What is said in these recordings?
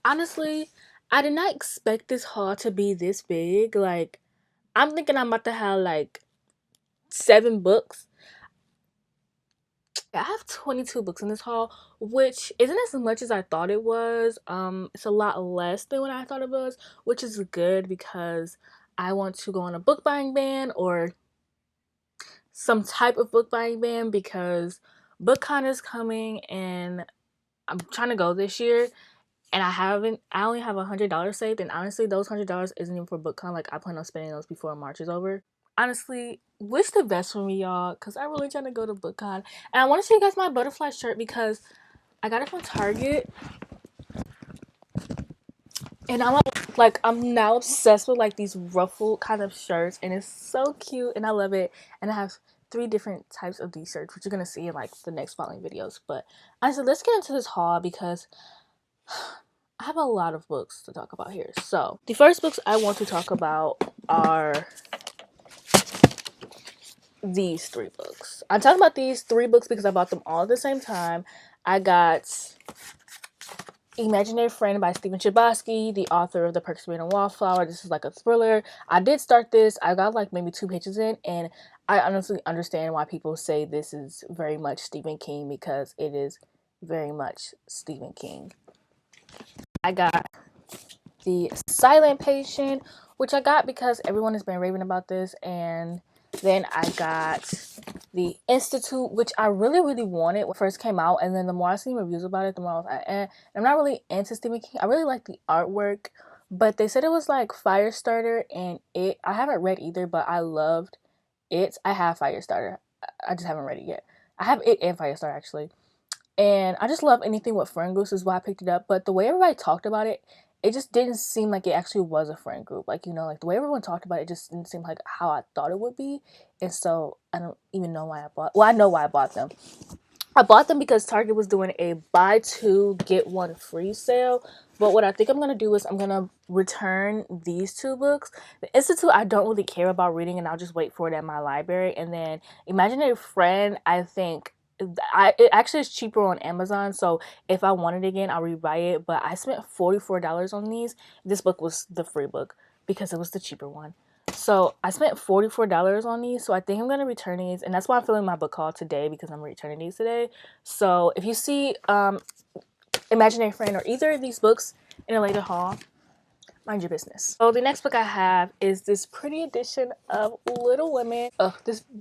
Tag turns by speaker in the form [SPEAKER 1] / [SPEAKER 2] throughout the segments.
[SPEAKER 1] Honestly, I did not expect this haul to be this big. Like, I'm thinking I'm about to have like 7 books. I have 22 books in this haul, which isn't as much as I thought it was. It's a lot less than what I thought it was, which is good because I want to go on a book buying ban or some type of book buying ban because BookCon is coming and I'm trying to go this year and I only have $100 saved, and honestly those $100 isn't even for BookCon. Like, I plan on spending those before March is over. Honestly, wish the best for me, y'all, because I'm really trying to go to BookCon. And I want to show you guys my butterfly shirt because I got it from Target. And I'm now obsessed with like these ruffled kind of shirts, and it's so cute and I love it. And I have 3 different types of these shirts, which you're gonna see in like the next following videos. But honestly, let's get into this haul because I have a lot of books to talk about here. So the first books I want to talk about are these 3 books. I'm talking about these 3 books because I bought them all at the same time. I got Imaginary Friend by Stephen Chbosky, the author of The Perks of Being a Wallflower. This is like a thriller. I did start this. I got like maybe 2 pages in, and I honestly understand why people say this is very much Stephen King because it is very much Stephen King. I got The Silent Patient, which I got because everyone has been raving about this, and then I got The Institute, which I really, really wanted when it first came out, and then the more I seen reviews about it, the more I was like, I'm not really into Stephen King. I really like the artwork, but they said it was like Firestarter, and I haven't read either, but I loved it. I have Firestarter. I just haven't read it yet. I have it and Firestarter, actually. And I just love anything with friend groups is why I picked it up. But the way everybody talked about it, it just didn't seem like it actually was a friend group. Like, like the way everyone talked about it just didn't seem like how I thought it would be. And so I don't even know why I bought. Well, I know why I bought them. I bought them because Target was doing a buy 2 get 1 free sale. But what I think I'm gonna do is I'm gonna return these 2 books. The Institute I don't really care about reading, and I'll just wait for it at my library. And then Imaginary Friend, I think it actually is cheaper on Amazon, so if I want it again, I'll rebuy it. But I spent $44 on these. This book was the free book because it was the cheaper one. So I spent $44 on these, so I think I'm going to return these, and that's why I'm filling my book haul today, because I'm returning these today. So if you see Imaginary Friend or either of these books in a later haul, mind your business. So the next book I have is this pretty edition of Little Women.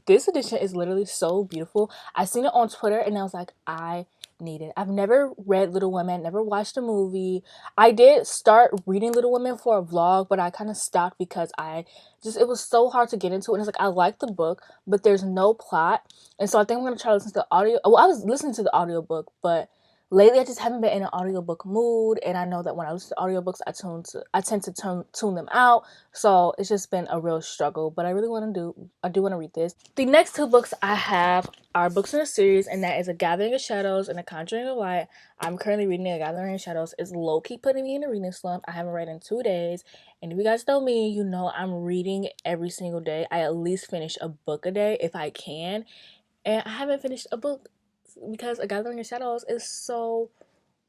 [SPEAKER 1] This edition is literally so beautiful. I seen it on Twitter and I was like, I need it. I've never read Little Women, never watched a movie. I did start reading Little Women for a vlog, but I kind of stopped because it was so hard to get into. And it's like, I like the book, but there's no plot. And so I think I'm gonna try to listen to the audio. Well, I was listening to the audiobook, but lately I just haven't been in an audiobook mood, and I know that when I listen to audiobooks, I tend to tune them out. So it's just been a real struggle, but I do want to read this. The next 2 books I have are books in a series, and that is A Gathering of Shadows and A Conjuring of Light. I'm currently reading A Gathering of Shadows. It's low-key putting me in a reading slump. I haven't read in 2 days, and if you guys know me, you know I'm reading every single day. I at least finish a book a day if I can, and I haven't finished a book because A Gathering of Shadows is so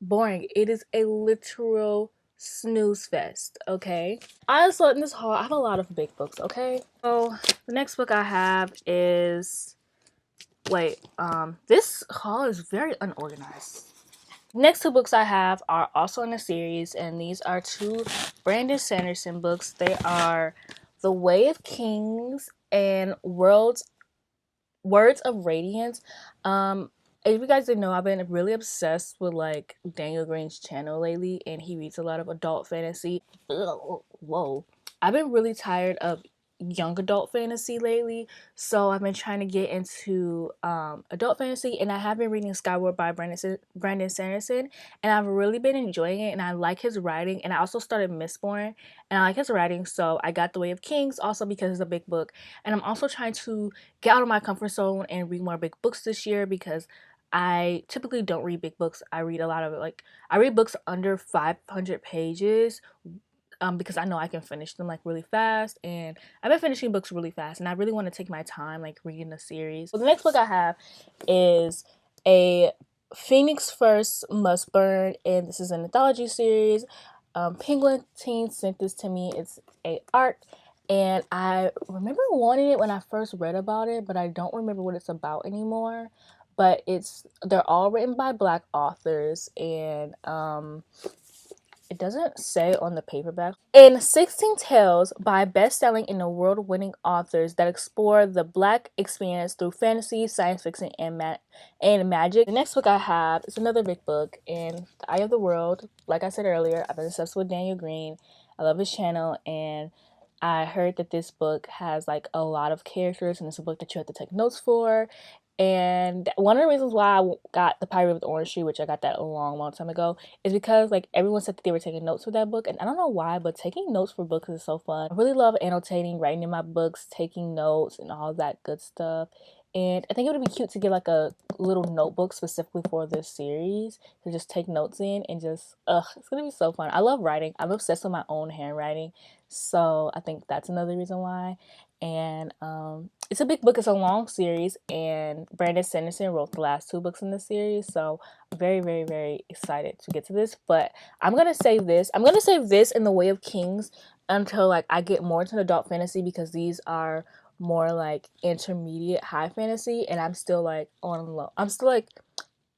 [SPEAKER 1] boring. It is a literal snooze fest, okay? Also, in this haul, I have a lot of big books, okay? So, the next book I have is... this haul is very unorganized. Next 2 books I have are also in a series, and these are 2 Brandon Sanderson books. They are The Way of Kings and Words of Radiance. If you guys didn't know, I've been really obsessed with like Daniel Green's channel lately, and he reads a lot of adult fantasy. Whoa. I've been really tired of young adult fantasy lately, so I've been trying to get into adult fantasy, and I have been reading Skyward by Brandon Sanderson, and I've really been enjoying it, and I like his writing. And I also started Mistborn, and I like his writing, so I got The Way of Kings also because it's a big book. And I'm also trying to get out of my comfort zone and read more big books this year because I typically don't read big books. I read a lot of I read books under 500 pages because I know I can finish them like really fast, and I've been finishing books really fast, and I really want to take my time like reading the series. So the next book I have is a Phoenix First Must Burn, and this is an anthology series. Penguin Teen sent this to me. It's a art, and I remember wanting it when I first read about it, but I don't remember what it's about anymore. But they're all written by Black authors, and it doesn't say on the paperback. In 16 Tales by best-selling and award-winning authors that explore the Black experience through fantasy, science fiction, and magic. The next book I have is another big book, in The Eye of the World. Like I said earlier, I've been obsessed with Daniel Green. I love his channel, and I heard that this book has like a lot of characters, and it's a book that you have to take notes for. And one of the reasons why I got The Pirate with the Orange Tree, which I got that a long time ago, is because like everyone said that they were taking notes for that book, and I don't know why, but taking notes for books is so fun. I really love annotating, writing in my books, taking notes, and all that good stuff. And I think it would be cute to get like a little notebook specifically for this series to just take notes in, and just it's gonna be so fun. I love writing. I'm obsessed with my own handwriting, so I think that's another reason why. And it's a big book. It's a long series, and Brandon Sanderson wrote the last two books in the series, so I'm very excited to get to this. But I'm gonna save this. I'm gonna save this in The Way of Kings until like I get more into adult fantasy, because these are more like intermediate high fantasy, and I'm still like on low. I'm still like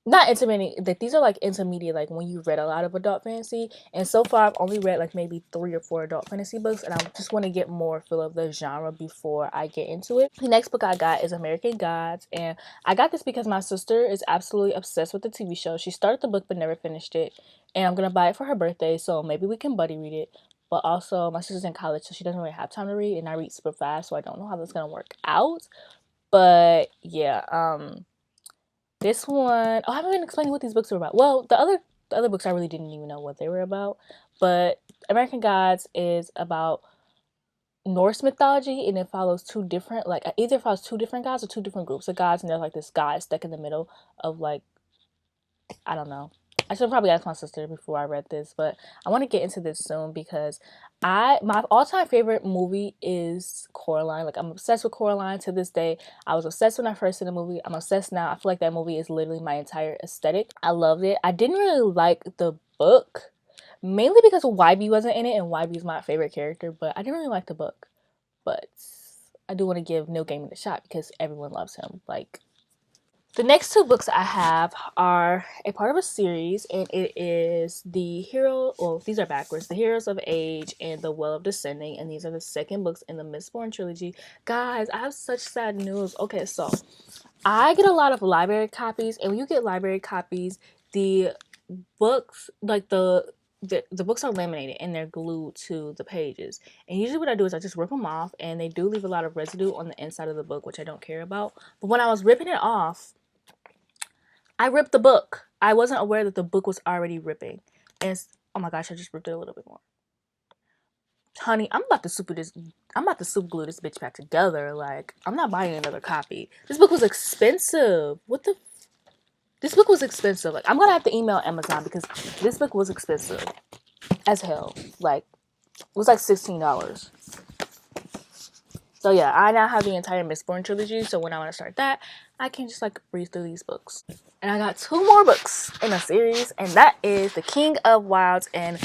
[SPEAKER 1] not intermediate, like these are like intermediate, like when you read a lot of adult fantasy. And so far I've only read like maybe 3 or 4 adult fantasy books, and I just want to get more feel of the genre before I get into it. The next book I got is American Gods, and I got this because my sister is absolutely obsessed with the TV show. She started the book but never finished it, and I'm gonna buy it for her birthday, so maybe we can buddy read it. But also my sister's in college, so she doesn't really have time to read, and I read super fast, so I don't know how that's gonna work out. But yeah, this one, oh, I haven't been explaining what these books are about. Well, the other books I really didn't even know what they were about. But American Gods is about Norse mythology, and it follows two different, like, either follows two different gods or two different groups of gods, and there's like this guy stuck in the middle of like, I don't know. I should probably ask my sister before I read this, but I want to get into this soon, because my all-time favorite movie is Coraline. Like, I'm obsessed with Coraline to this day. I was obsessed when I first seen the movie. I'm obsessed now. I feel like that movie is literally my entire aesthetic. I loved it. I didn't really like the book, mainly because YB wasn't in it, and YB's my favorite character, but I didn't really like the book. But I do want to give Neil Gaiman a shot because everyone loves him. Like, the next two books I have are a part of a series, and it is the hero. Well, these are backwards. The Heroes of Age and The Well of Descending, and these are the second books in the Mistborn trilogy. Guys, I have such sad news. Okay, so I get a lot of library copies, and when you get library copies, the books, like the books are laminated and they're glued to the pages. And usually what I do is I just rip them off, and they do leave a lot of residue on the inside of the book, which I don't care about. But when I was ripping it off, I ripped the book. I wasn't aware that the book was already ripping. And oh my gosh, I just ripped it a little bit more. Honey, I'm about to super glue this bitch back together. Like, I'm not buying another copy. This book was expensive. This book was expensive. Like, I'm gonna have to email Amazon, because this book was expensive as hell. Like, it was like $16. So yeah, I now have the entire Mistborn trilogy, so when I want to start that, I can just like read through these books. And I got 2 more books in a series, and that is The King of Wilds and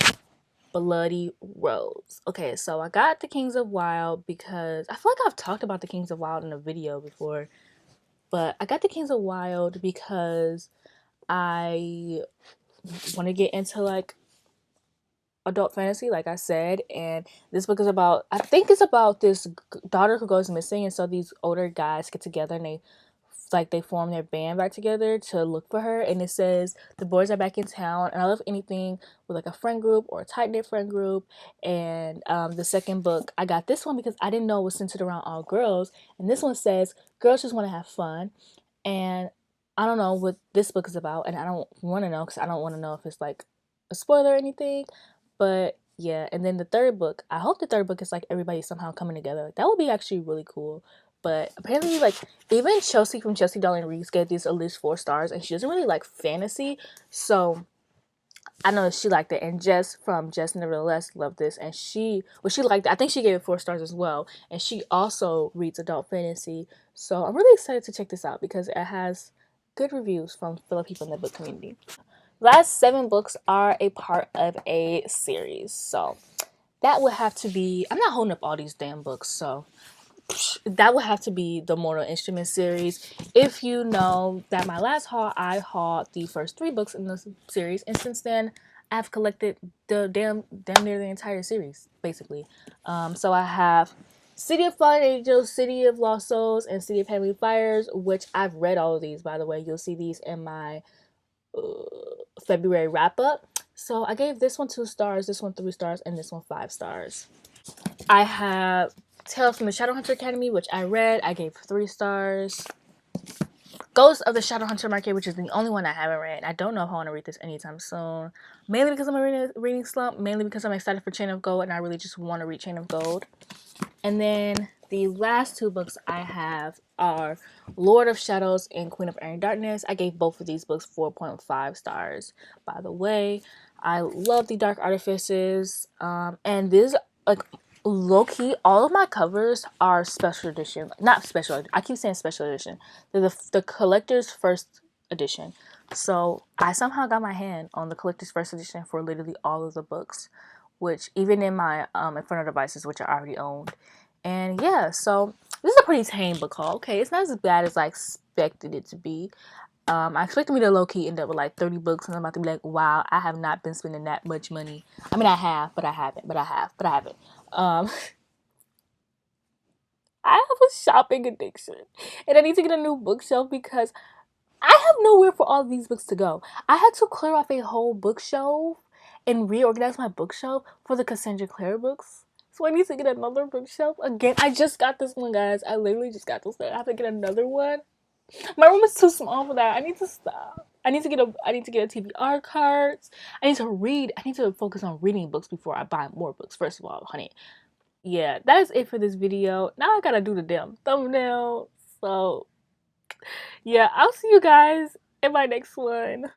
[SPEAKER 1] Bloody Rose. Okay, so I got The Kings of Wild because I feel like I've talked about The Kings of Wild in a video before, but I got The Kings of Wild because I want to get into like adult fantasy, like I said. And this book is about, I think it's about this daughter who goes missing, and so these older guys get together, and they form their band back together to look for her. And it says the boys are back in town, and I love anything with like a friend group or a tight-knit friend group. And the second book, I got this one because I didn't know it was centered around all girls, and this one says girls just want to have fun. And I don't know what this book is about, and I don't want to know, because I don't want to know if it's like a spoiler or anything. But yeah, and then the third book, I hope the third book is like everybody somehow coming together. Like, that would be actually really cool. But apparently, like, even Chelsea from Chelsea Darling Reads gave these at least 4 stars, and she doesn't really like fantasy, so I know she liked it. And Jess from Jess Nevertheless loved this, and she liked it. I think she gave it 4 stars as well, and she also reads adult fantasy. So I'm really excited to check this out, because it has good reviews from fellow people in the book community. Last 7 books are a part of a series, so that would have to be, I'm not holding up all these damn books, so that would have to be the Mortal Instruments series. If you know that my last haul, I hauled the first 3 books in the series, and since then I've collected the damn near the entire series, basically. So I have City of Fallen Angels, City of Lost Souls, and City of Heavenly Fires, which I've read all of these, by the way. You'll see these in my February wrap up. So I gave this one 2 stars, this one 3 stars, and this one 5 stars. I have Tales from the Shadowhunter Academy, which I read. I gave 3 stars. Ghost of the Shadowhunter Market, which is the only one I haven't read. I don't know if I want to read this anytime soon. Mainly because I'm a reading slump. Mainly because I'm excited for Chain of Gold, and I really just want to read Chain of Gold. And then the last 2 books I have are Lord of Shadows and Queen of Air and Darkness. I gave both of these books 4.5 stars. By the way, I love the Dark Artifices. And this, like, low-key, all of my covers are special edition. Not special, I keep saying special edition. They're the collector's first edition. So I somehow got my hand on the collector's first edition for literally all of the books, which even in my Inferno devices, which I already owned. And yeah, so this is a pretty tame book haul. Okay, it's not as bad as I expected it to be. I expected me to low-key end up with like 30 books, and I'm about to be like, wow, I have not been spending that much money. I mean, I have, but I haven't, but I haven't. I have a shopping addiction, and I need to get a new bookshelf because I have nowhere for all these books to go. I had to clear off a whole bookshelf and reorganize my bookshelf for the Cassandra Clare books. So I need to get another bookshelf again. I just got this one, guys. I literally just got this one. I have to get another one. My room is too small for that. I need to stop. I need to get a TBR cards. I need to read. I need to focus on reading books before I buy more books. First of all, honey. Yeah, that is it for this video. Now I gotta do the damn thumbnail. So yeah, I'll see you guys in my next one.